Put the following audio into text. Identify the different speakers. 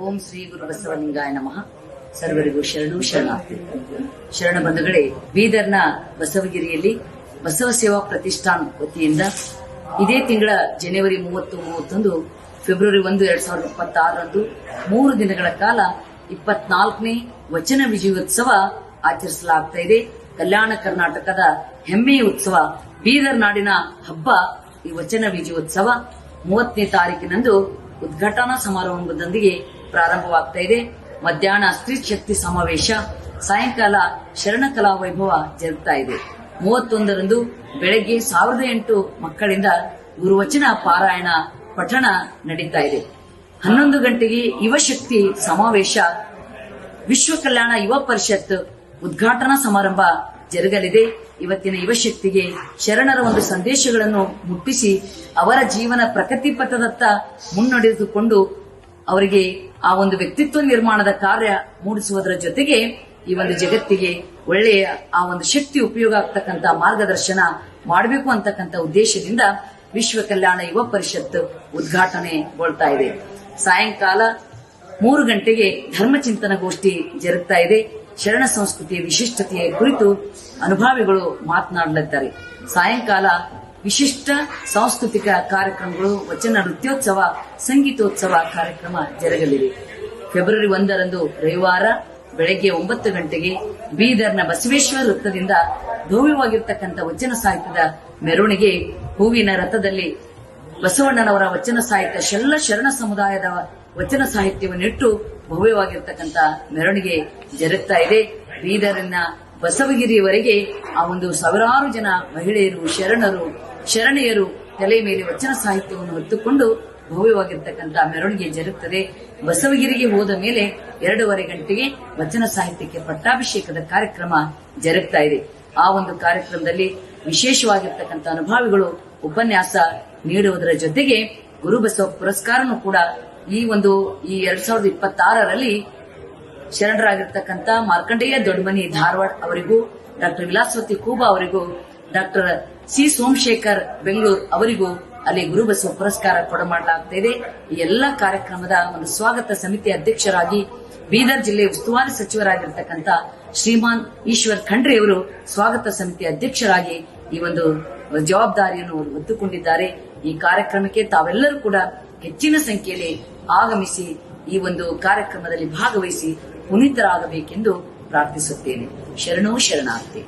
Speaker 1: ಓಂ ಶ್ರೀ ಗುರು ಬಸವಲಿಂಗಾಯ ನಮಃ. ಸರ್ವರಿಗೂ ಶರಣು ಶರಣಾರ್ಥಿ. ಶರಣ ಬಂಧುಗಳೇ, ಬೀದರ್ನ ಬಸವಗಿರಿಯಲ್ಲಿ ಬಸವ ಸೇವಾ ಪ್ರತಿಷ್ಠಾನ ವತಿಯಿಂದ ಇದೇ ತಿಂಗಳ ಜನವರಿ 30, 31, ಫೆಬ್ರವರಿ 1, 2026 3 ದಿನಗಳ ಕಾಲ 24ನೇ ವಚನ ವಿಜಯೋತ್ಸವ ಆಚರಿಸಲಾಗ್ತಾ ಇದೆ. ಕಲ್ಯಾಣ ಕರ್ನಾಟಕದ ಹೆಮ್ಮೆಯ ಉತ್ಸವ, ಬೀದರ್ ನಾಡಿನ ಹಬ್ಬ ಈ ವಚನ ವಿಜಯೋತ್ಸವ 30ನೇ ತಾರೀಕಿನಂದು ಉದ್ಘಾಟನಾ ಸಮಾರಂಭದೊಂದಿಗೆ ಪ್ರಾರಂಭವಾಗ್ತಾ ಇದೆ. ಮಧ್ಯಾಹ್ನ ಸ್ತ್ರೀ ಶಕ್ತಿ ಸಮಾವೇಶ, ಸಾಯಂಕಾಲ ಶರಣ ಕಲಾ ವೈಭವ ಜರುಗ್ತಾ ಇದೆ. 31ರಂದು ಬೆಳಗ್ಗೆ 1008 ಮಕ್ಕಳಿಂದ ಗುರುವಚನ ಪಾರಾಯಣ ಪಠಣ ನಡೀತಾ ಇದೆ. 11 ಗಂಟೆಗೆ ಯುವಶಕ್ತಿ ಸಮಾವೇಶ, ವಿಶ್ವ ಕಲ್ಯಾಣ ಯುವ ಪರಿಷತ್ ಉದ್ಘಾಟನಾ ಸಮಾರಂಭ ಜರುಗಲಿದೆ. ಇವತ್ತಿನ ಯುವಶಕ್ತಿಗೆ ಶರಣರ ಒಂದು ಸಂದೇಶಗಳನ್ನು ಮುಟ್ಟಿಸಿ ಅವರ ಜೀವನ ಪ್ರಗತಿ ಪಥದತ್ತ ಮುನ್ನಡೆದುಕೊಂಡು ಅವರಿಗೆ ಆ ಒಂದು ವ್ಯಕ್ತಿತ್ವ ನಿರ್ಮಾಣದ ಕಾರ್ಯ ಮೂಡಿಸುವುದರ ಜೊತೆಗೆ ಈ ಒಂದು ಜಗತ್ತಿಗೆ ಒಳ್ಳೆಯ ಆ ಒಂದು ಶಕ್ತಿ ಉಪಯೋಗ ಆಗ್ತಕ್ಕಂಥ ಮಾರ್ಗದರ್ಶನ ಮಾಡಬೇಕು ಅಂತಕ್ಕಂಥ ಉದ್ದೇಶದಿಂದ ವಿಶ್ವ ಕಲ್ಯಾಣ ಯುವ ಪರಿಷತ್ ಉದ್ಘಾಟನೆಗೊಳ್ತಾ ಇದೆ. ಸಾಯಂಕಾಲ 3 ಗಂಟೆಗೆ ಧರ್ಮಚಿಂತನ ಗೋಷ್ಠಿ ಜರುಗ್ತಾ ಇದೆ. ಶರಣ ಸಂಸ್ಕೃತಿಯ ವಿಶಿಷ್ಟತೆಯ ಕುರಿತು ಅನುಭಾವಿಗಳು ಮಾತನಾಡಲಿದ್ದಾರೆ. ಸಾಯಂಕಾಲ ವಿಶಿಷ್ಟ ಸಾಂಸ್ಕೃತಿಕ ಕಾರ್ಯಕ್ರಮಗಳು, ವಚನ ನೃತ್ಯೋತ್ಸವ, ಸಂಗೀತೋತ್ಸವ ಕಾರ್ಯಕ್ರಮ ಜರುಗಲಿವೆ. ಫೆಬ್ರವರಿ 1ರಂದು ರವಿವಾರ ಬೆಳಗ್ಗೆ 9 ಗಂಟೆಗೆ ಬೀದರ್ನ ಬಸವೇಶ್ವರ ವೃತ್ತದಿಂದ ಭವ್ಯವಾಗಿರ್ತಕ್ಕಂಥ ವಚನ ಸಾಹಿತ್ಯದ ಮೆರವಣಿಗೆ, ಹೂವಿನ ರಥದಲ್ಲಿ ಬಸವಣ್ಣನವರ ವಚನ ಸಾಹಿತ್ಯ ಎಲ್ಲ ಶರಣ ಸಮುದಾಯದ ವಚನ ಸಾಹಿತ್ಯವನ್ನಿಟ್ಟು ಭವ್ಯವಾಗಿರ್ತಕ್ಕಂಥ ಮೆರವಣಿಗೆ ಜರುಗ್ತಾ ಇದೆ. ಬೀದರಿನ ಬಸವಗಿರಿಯವರೆಗೆ ಆ ಒಂದು ಸಾವಿರಾರು ಜನ ಮಹಿಳೆಯರು, ಶರಣೆಯರು ತಲೆ ಮೇಲೆ ವಚನ ಸಾಹಿತ್ಯವನ್ನು ಹೊತ್ತುಕೊಂಡು ಭವ್ಯವಾಗಿರ್ತಕ್ಕಂಥ ಮೆರವಣಿಗೆ ಜರುಗುತ್ತದೆ. ಬಸವಗಿರಿಗೆ ಹೋದ ಮೇಲೆ 2:15 ಗಂಟೆಗೆ ವಚನ ಸಾಹಿತ್ಯಕ್ಕೆ ಪಟ್ಟಾಭಿಷೇಕದ ಕಾರ್ಯಕ್ರಮ ಜರುಗ್ತಾ ಇದೆ. ಆ ಒಂದು ಕಾರ್ಯಕ್ರಮದಲ್ಲಿ ವಿಶೇಷವಾಗಿರ್ತಕ್ಕಂಥ ಅನುಭಾವಿಗಳು ಉಪನ್ಯಾಸ ನೀಡುವುದರ ಜೊತೆಗೆ ಗುರುಬಸವ ಪುರಸ್ಕಾರನೂ ಕೂಡ ಈ 2026ರಲ್ಲಿ ಶರಣರಾಗಿರ್ತಕ್ಕಂಥ ಮಾರ್ಕಂಡೇಯ ದೊಡ್ಡಮನಿ ಧಾರವಾಡ ಅವರಿಗೂ, ಡಾಕ್ಟರ್ ವಿಲಾಸವತಿ ಕೂಬಾ ಅವರಿಗೂ, ಡಾಕ್ಟರ್ ಸಿ ಸೋಮಶೇಖರ್ ಬೆಂಗಳೂರು ಅವರಿಗೂ ಅಲ್ಲಿ ಗುರುಬಸವ ಪುರಸ್ಕಾರ ಕೊಡಮಾಡಲಾಗ್ತಾ ಇದೆ. ಈ ಎಲ್ಲ ಕಾರ್ಯಕ್ರಮದ ಒಂದು ಸ್ವಾಗತ ಸಮಿತಿ ಅಧ್ಯಕ್ಷರಾಗಿ ಬೀದರ್ ಜಿಲ್ಲೆ ಉಸ್ತುವಾರಿ ಸಚಿವರಾಗಿರ್ತಕ್ಕಂಥ ಶ್ರೀಮಾನ್ ಈಶ್ವರ್ ಖಂಡ್ರೆ ಅವರು ಸ್ವಾಗತ ಸಮಿತಿ ಅಧ್ಯಕ್ಷರಾಗಿ ಈ ಒಂದು ಜವಾಬ್ದಾರಿಯನ್ನು ಹೊತ್ತುಕೊಂಡಿದ್ದಾರೆ. ಈ ಕಾರ್ಯಕ್ರಮಕ್ಕೆ ತಾವೆಲ್ಲರೂ ಕೂಡ ಹೆಚ್ಚಿನ ಸಂಖ್ಯೆಯಲ್ಲಿ ಆಗಮಿಸಿ ಈ ಒಂದು ಕಾರ್ಯಕ್ರಮದಲ್ಲಿ ಭಾಗವಹಿಸಿ ಪುನೀತರಾಗಬೇಕೆಂದು ಪ್ರಾರ್ಥಿಸುತ್ತೇನೆ. ಶರಣೋ ಶರಣಾರ್ಥಿ.